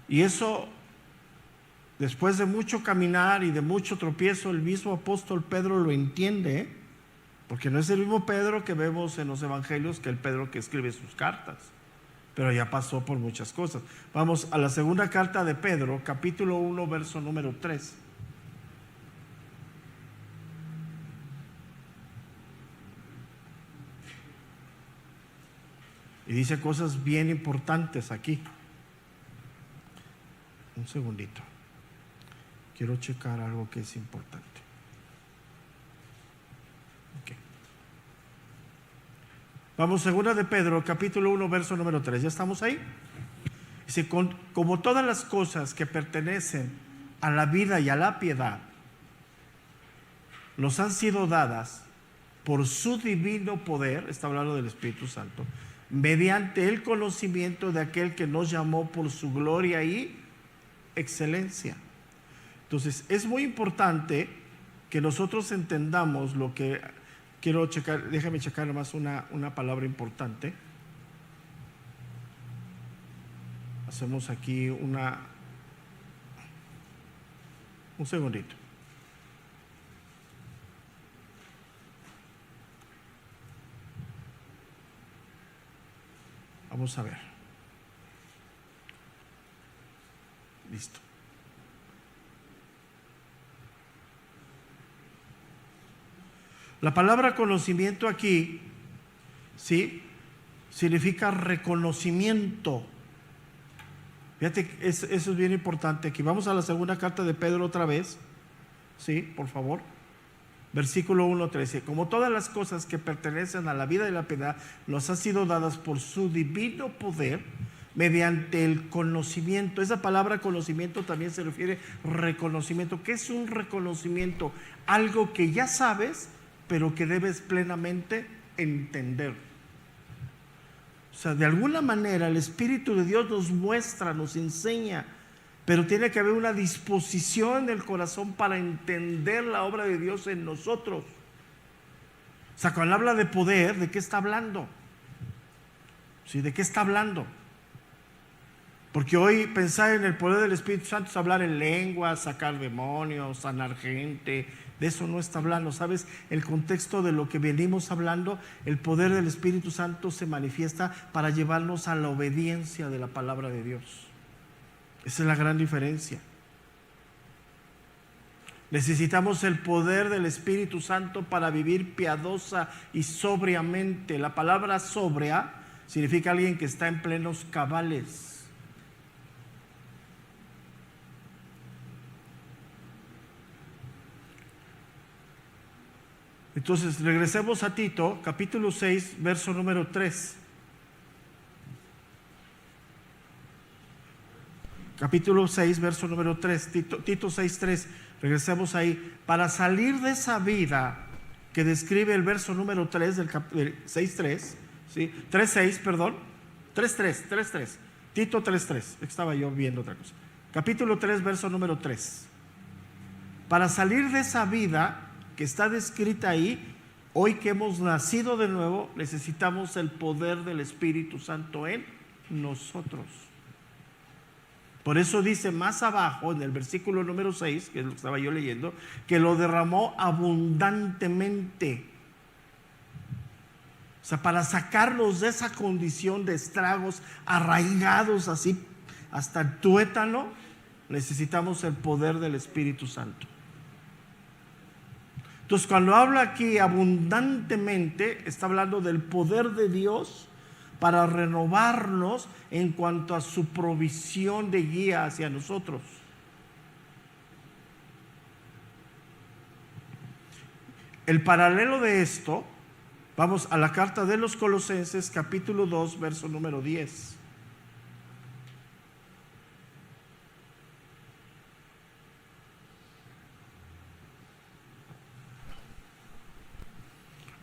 Y eso, después de mucho caminar y de mucho tropiezo, el mismo apóstol Pedro lo entiende, ¿eh? Porque no es el mismo Pedro que vemos en los evangelios que el Pedro que escribe sus cartas, pero ya pasó por muchas cosas. Vamos a la segunda carta de Pedro, capítulo 1, verso número 3. Y dice cosas bien importantes aquí. Un segundito. Quiero checar algo que es importante. Okay. Vamos, segunda de Pedro, capítulo 1, verso número 3. ¿Ya estamos ahí? Dice, como todas las cosas que pertenecen a la vida y a la piedad, nos han sido dadas por su divino poder, está hablando del Espíritu Santo, mediante el conocimiento de aquel que nos llamó por su gloria y excelencia. Entonces, es muy importante que nosotros entendamos lo que quiero checar. Déjame checar nomás una palabra importante. Hacemos aquí un segundito. Vamos a ver. Listo. La palabra conocimiento aquí, ¿sí?, significa reconocimiento. Fíjate, eso es bien importante aquí. Vamos a la segunda carta de Pedro otra vez. Sí, por favor. Versículo 1:13. Como todas las cosas que pertenecen a la vida y la piedad nos han sido dadas por su divino poder, mediante el conocimiento. Esa palabra conocimiento también se refiere a reconocimiento. ¿Qué es un reconocimiento? Algo que ya sabes, pero que debes plenamente entender. O sea, de alguna manera el Espíritu de Dios nos muestra, nos enseña, pero tiene que haber una disposición en el corazón para entender la obra de Dios en nosotros. O sea, cuando habla de poder, ¿de qué está hablando? ¿Sí? ¿De qué está hablando? Porque hoy pensar en el poder del Espíritu Santo es hablar en lenguas, sacar demonios, sanar gente. De eso no está hablando. ¿Sabes? El contexto de lo que venimos hablando, el poder del Espíritu Santo se manifiesta para llevarnos a la obediencia de la palabra de Dios. Esa es la gran diferencia. Necesitamos el poder del Espíritu Santo para vivir piadosa y sobriamente. La palabra sobria significa alguien que está en plenos cabales. Entonces, regresemos a Tito, capítulo 6, verso número 3. Capítulo 6, verso número 3. Tito 6, 3. Regresemos ahí. Para salir de esa vida que describe el verso número 3 del 6, 3. ¿Sí? 3, 6, perdón. 3, 3, 3, 3. Tito 3, 3. Estaba yo viendo otra cosa. Capítulo 3, verso número 3. Para salir de esa vida que está descrita ahí, hoy que hemos nacido de nuevo, necesitamos el poder del Espíritu Santo en nosotros. Por eso dice más abajo, en el versículo número 6, que es lo que estaba yo leyendo, que lo derramó abundantemente. O sea, para sacarnos de esa condición de estragos arraigados así hasta el tuétano, necesitamos el poder del Espíritu Santo. Entonces, cuando habla aquí abundantemente, está hablando del poder de Dios para renovarnos en cuanto a su provisión de guía hacia nosotros. El paralelo de esto, vamos a la carta de los Colosenses, capítulo 2, verso número 10.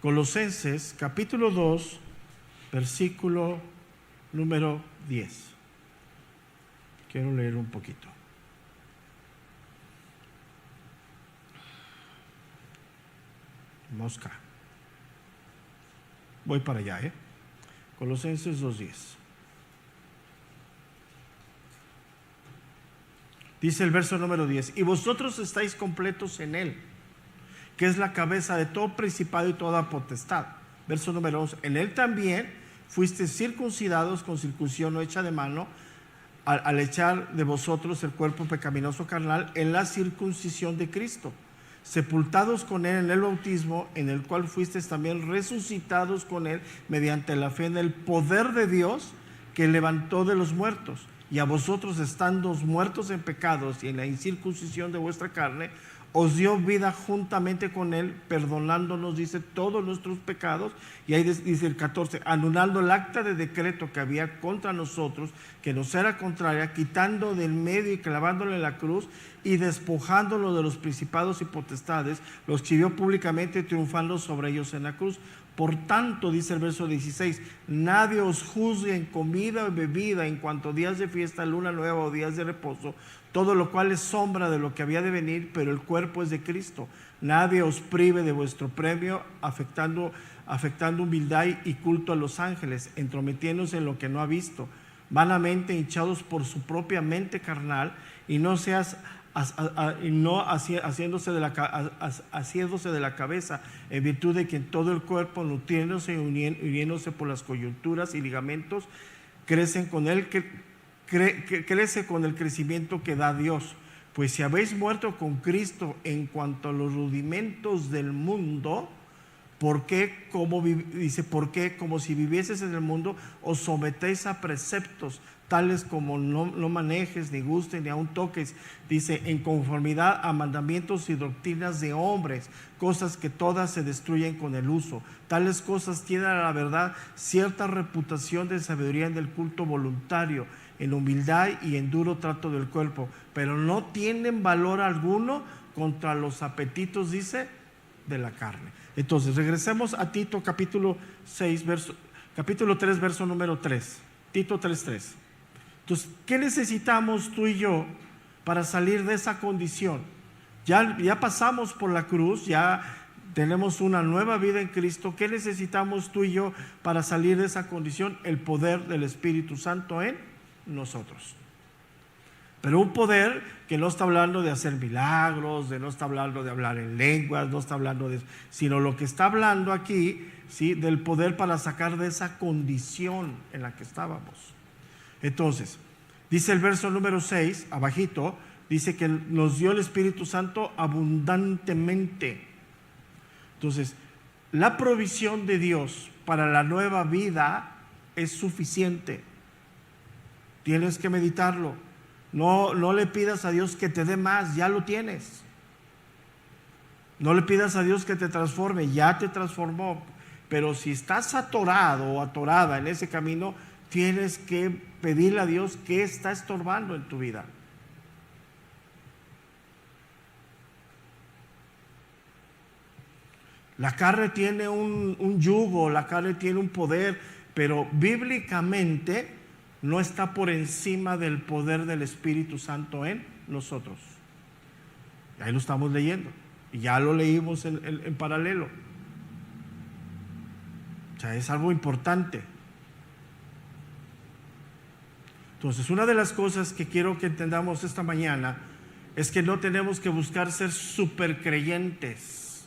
Colosenses capítulo 2, versículo número 10. Quiero leer un poquito. Mosca. Voy para allá, Colosenses 2:10. Dice el verso número 10: y vosotros estáis completos en Él, que es la cabeza de todo principado y toda potestad. Verso número 11. En Él también fuisteis circuncidados con circuncisión no hecha de mano, al echar de vosotros el cuerpo pecaminoso carnal en la circuncisión de Cristo, sepultados con Él en el bautismo, en el cual fuisteis también resucitados con Él mediante la fe en el poder de Dios que levantó de los muertos. Y a vosotros, estando muertos en pecados y en la incircuncisión de vuestra carne, os dio vida juntamente con Él, perdonándonos, dice, todos nuestros pecados. Y ahí dice el 14, anulando el acta de decreto que había contra nosotros, que nos era contraria, quitando del medio y clavándolo en la cruz, y despojándolo de los principados y potestades, los exhibió públicamente, triunfando sobre ellos en la cruz. Por tanto, dice el verso 16, nadie os juzgue en comida o bebida, en cuanto a días de fiesta, luna nueva o días de reposo, todo lo cual es sombra de lo que había de venir, pero el cuerpo es de Cristo. Nadie os prive de vuestro premio, afectando humildad y culto a los ángeles, entrometiéndose en lo que no ha visto, vanamente hinchados por su propia mente carnal, y no haciéndose de la cabeza, en virtud de que en todo el cuerpo, nutriéndose y uniéndose por las coyunturas y ligamentos, crece con el crecimiento que da Dios. Pues si habéis muerto con Cristo en cuanto a los rudimentos del mundo, ¿Por qué? Dice, ¿por qué? Como si vivieses en el mundo, os sometéis a preceptos, tales como no manejes, ni gustes, ni aun toques. Dice, en conformidad a mandamientos y doctrinas de hombres, cosas que todas se destruyen con el uso. Tales cosas tienen a la verdad cierta reputación de sabiduría en el culto voluntario, en humildad y en duro trato del cuerpo, pero no tienen valor alguno contra los apetitos, dice, de la carne. Entonces, regresemos a Tito capítulo 3, verso número 3. Tito 3:3. Entonces, ¿qué necesitamos tú y yo para salir de esa condición? Ya pasamos por la cruz, ya tenemos una nueva vida en Cristo. ¿Qué necesitamos tú y yo para salir de esa condición? El poder del Espíritu Santo en nosotros. Pero un poder que no está hablando de hacer milagros, no está hablando de hablar en lenguas, no está hablando de eso, sino lo que está hablando aquí, ¿sí?, del poder para sacar de esa condición en la que estábamos. Entonces, dice el verso número 6, abajito, dice que nos dio el Espíritu Santo abundantemente. Entonces, la provisión de Dios para la nueva vida es suficiente. Tienes que meditarlo. No le pidas a Dios que te dé más, ya lo tienes. No le pidas a Dios que te transforme, ya te transformó. Pero si estás atorado o atorada en ese camino, tienes que pedirle a Dios qué está estorbando en tu vida. La carne tiene un yugo, la carne tiene un poder, pero bíblicamente no está por encima del poder del Espíritu Santo en nosotros. Ahí lo estamos leyendo y ya lo leímos en paralelo. O sea, es algo importante. Entonces, una de las cosas que quiero que entendamos esta mañana es que no tenemos que buscar ser supercreyentes.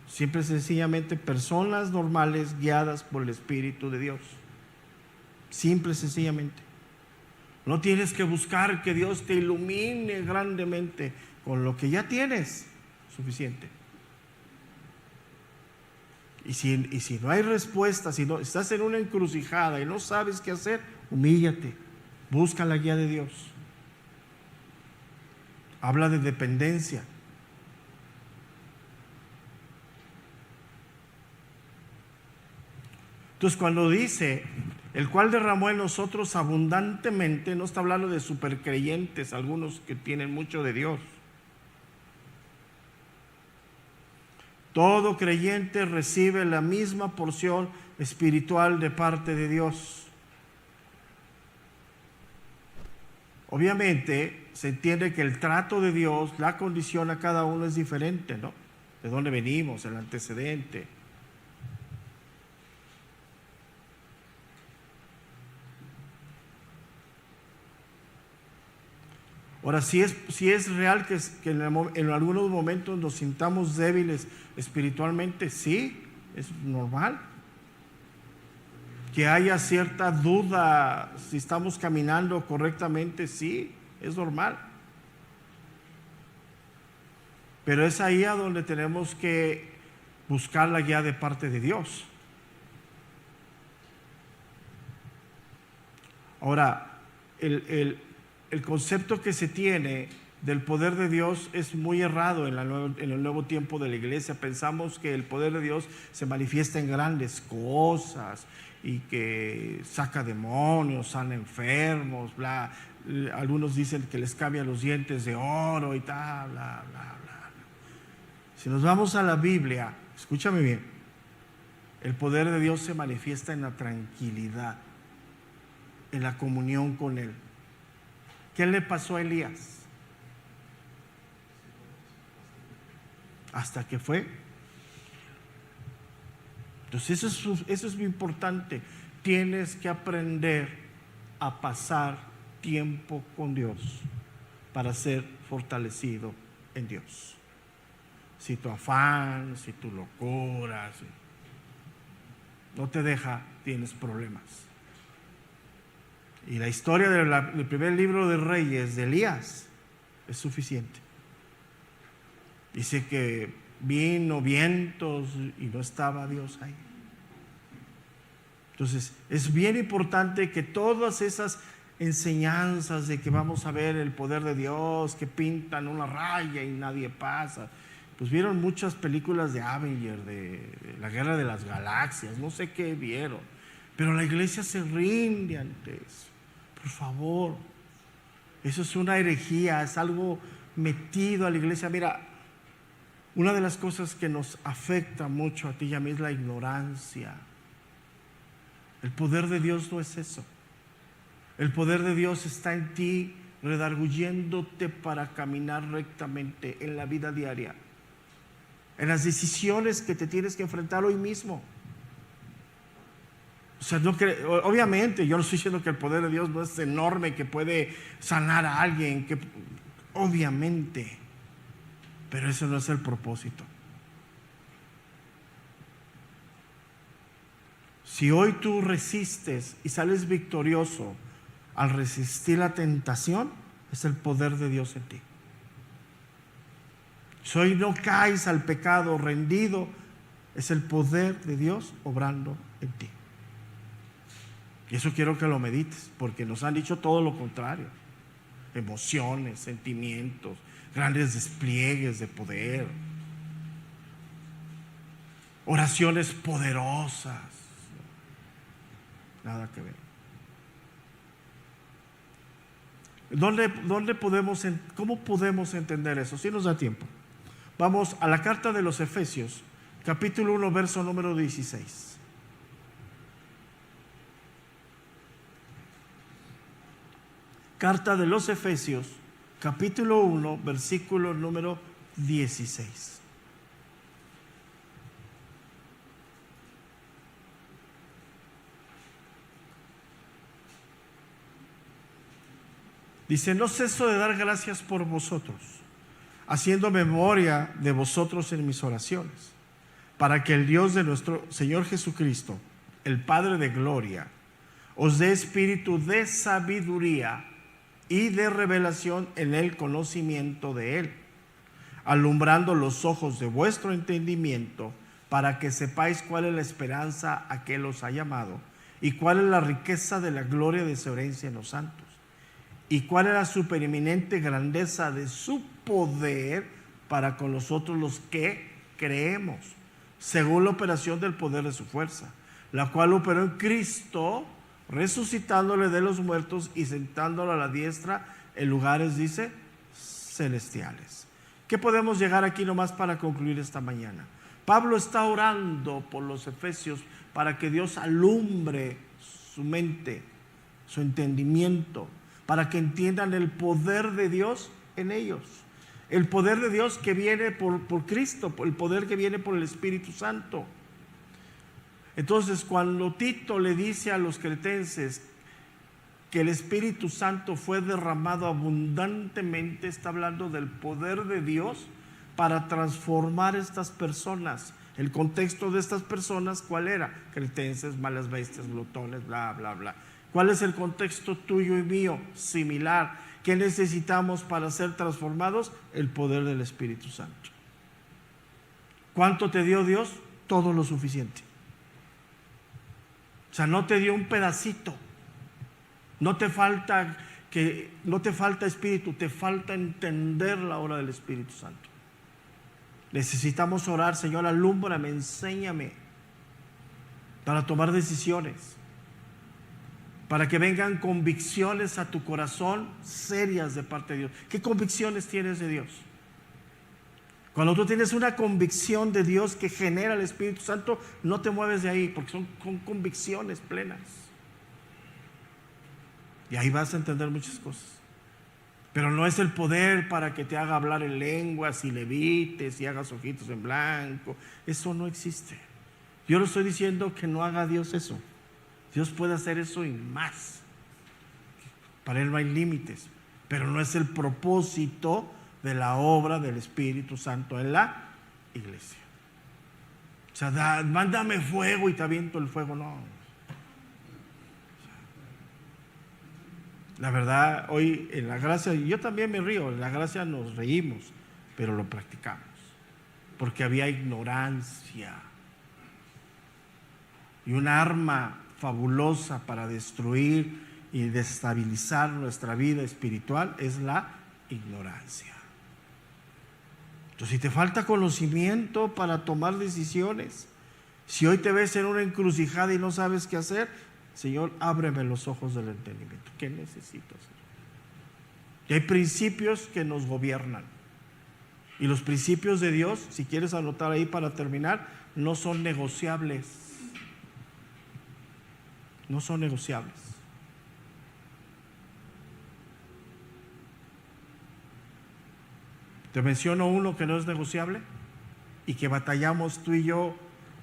Siempre sencillamente personas normales guiadas por el Espíritu de Dios. Simple y sencillamente. No tienes que buscar que Dios te ilumine grandemente. Con lo que ya tienes, suficiente. Y si no hay respuesta, si no estás en una encrucijada y no sabes qué hacer, humíllate, busca la guía de Dios. Habla de dependencia. Entonces, cuando dice el cual derramó en nosotros abundantemente, no está hablando de supercreyentes, algunos que tienen mucho de Dios. Todo creyente recibe la misma porción espiritual de parte de Dios. Obviamente se entiende que el trato de Dios, la condición a cada uno es diferente, ¿no? De dónde venimos, el antecedente. Ahora, si es real que en algunos momentos nos sintamos débiles espiritualmente, sí, es normal. Que haya cierta duda si estamos caminando correctamente, sí, es normal. Pero es ahí a donde tenemos que buscar la guía de parte de Dios. Ahora, el concepto que se tiene del poder de Dios es muy errado en el nuevo tiempo de la iglesia. Pensamos que el poder de Dios se manifiesta en grandes cosas y que saca demonios, sana enfermos, bla. Algunos dicen que les cambia los dientes de oro y tal, bla, bla, bla. Si nos vamos a la Biblia, escúchame bien, el poder de Dios se manifiesta en la tranquilidad, en la comunión con Él. ¿Qué le pasó a Elías? Hasta que fue. Entonces eso es muy importante. Tienes que aprender a pasar tiempo con Dios para ser fortalecido en Dios. Si tu afán, si tu locura, no te deja, tienes problemas. Y la historia del primer libro de Reyes de Elías es suficiente. Dice que vino, vientos, y no estaba Dios ahí. Entonces, es bien importante que todas esas enseñanzas de que vamos a ver el poder de Dios, que pintan una raya y nadie pasa, pues vieron muchas películas de Avengers, de la Guerra de las Galaxias, no sé qué vieron, pero la iglesia se rinde ante eso. Por favor, eso es una herejía, es algo metido a la iglesia. Mira, una de las cosas que nos afecta mucho a ti y a mí es la ignorancia. El poder de Dios no es eso. El poder de Dios está en ti, redarguyéndote para caminar rectamente en la vida diaria, en las decisiones que te tienes que enfrentar hoy mismo. O sea, obviamente yo no estoy diciendo que el poder de Dios no es enorme, que puede sanar a alguien, obviamente, pero eso no es el propósito. Si hoy tú resistes y sales victorioso al resistir la tentación, es el poder de Dios en ti. Si hoy no caes al pecado rendido, es el poder de Dios obrando en ti. Y eso quiero que lo medites, porque nos han dicho todo lo contrario. Emociones, sentimientos, grandes despliegues de poder, oraciones poderosas. Nada que ver. ¿Cómo podemos entender eso? Si nos da tiempo. Vamos a la carta de los Efesios, capítulo 1, verso número 16. Carta de los Efesios, capítulo 1, versículo número 16. Dice: no ceso de dar gracias por vosotros, haciendo memoria de vosotros en mis oraciones, para que el Dios de nuestro Señor Jesucristo, el Padre de gloria, os dé espíritu de sabiduría y de revelación en el conocimiento de Él, alumbrando los ojos de vuestro entendimiento, para que sepáis cuál es la esperanza a que Él os ha llamado, y cuál es la riqueza de la gloria de su herencia en los santos, y cuál es la supereminente grandeza de su poder para con nosotros los que creemos, según la operación del poder de su fuerza, la cual operó en Cristo, resucitándole de los muertos y sentándolo a la diestra en lugares, dice, celestiales. ¿Qué podemos llegar aquí nomás para concluir esta mañana? Pablo está orando por los efesios para que Dios alumbre su mente, su entendimiento, para que entiendan el poder de Dios en ellos. El poder de Dios que viene por Cristo, el poder que viene por el Espíritu Santo. Entonces, cuando Tito le dice a los cretenses que el Espíritu Santo fue derramado abundantemente, está hablando del poder de Dios para transformar estas personas. El contexto de estas personas, ¿cuál era? Cretenses, malas bestias, glotones, bla, bla, bla. ¿Cuál es el contexto tuyo y mío? Similar. ¿Qué necesitamos para ser transformados? El poder del Espíritu Santo. ¿Cuánto te dio Dios? Todo lo suficiente. O sea, no te dio un pedacito. No te falta espíritu, te falta entender la obra del Espíritu Santo. Necesitamos orar: Señor, alúmbrame, enséñame para tomar decisiones, para que vengan convicciones a tu corazón serias de parte de Dios. ¿Qué convicciones tienes de Dios? Cuando tú tienes una convicción de Dios que genera el Espíritu Santo, no te mueves de ahí, porque son convicciones plenas. Y ahí vas a entender muchas cosas. Pero no es el poder para que te haga hablar en lenguas y levites y hagas ojitos en blanco. Eso no existe. Yo no estoy diciendo que no haga Dios eso. Dios puede hacer eso y más. Para Él no hay límites. Pero no es el propósito de la obra del Espíritu Santo en la iglesia. O sea, mándame fuego y te aviento el fuego. No. La verdad, hoy en la gracia, yo también me río, en la gracia nos reímos, pero lo practicamos. porque había ignorancia. Y una arma fabulosa para destruir y destabilizar nuestra vida espiritual es la ignorancia. Entonces, si te falta conocimiento para tomar decisiones, si hoy te ves en una encrucijada y no sabes qué hacer, Señor, ábreme los ojos del entendimiento. ¿Qué necesito hacer? Y hay principios que nos gobiernan. Y los principios de Dios, si quieres anotar ahí para terminar, no son negociables. No son negociables. Te menciono uno que no es negociable y que batallamos tú y yo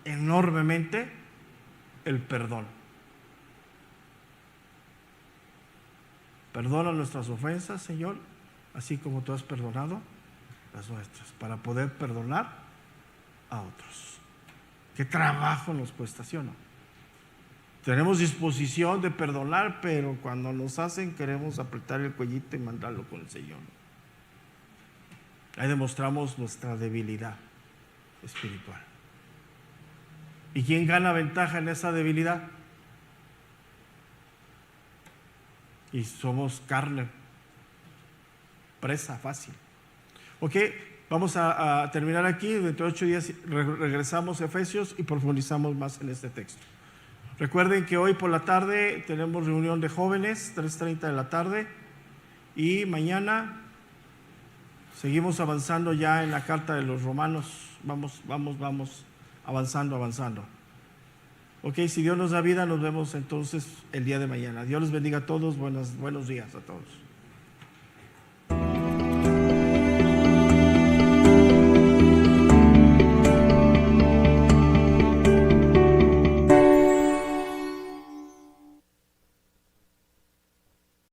enormemente: el perdón. Perdona nuestras ofensas, Señor, así como tú has perdonado las nuestras, para poder perdonar a otros. ¿Qué trabajo nos cuesta, sí o no? Tenemos disposición de perdonar, pero cuando nos hacen queremos apretar el cuellito y mandarlo con el Señor. Ahí demostramos nuestra debilidad espiritual. ¿Y quién gana ventaja en esa debilidad? Y somos carne, presa fácil. Ok, vamos a terminar aquí. Dentro de 8 días regresamos a Efesios y profundizamos más en este texto. Recuerden que hoy por la tarde tenemos reunión de jóvenes, 3:30 de la tarde, y mañana seguimos avanzando ya en la carta de los Romanos. Vamos avanzando. Ok, si Dios nos da vida, nos vemos entonces el día de mañana. Dios les bendiga a todos. Buenos días a todos.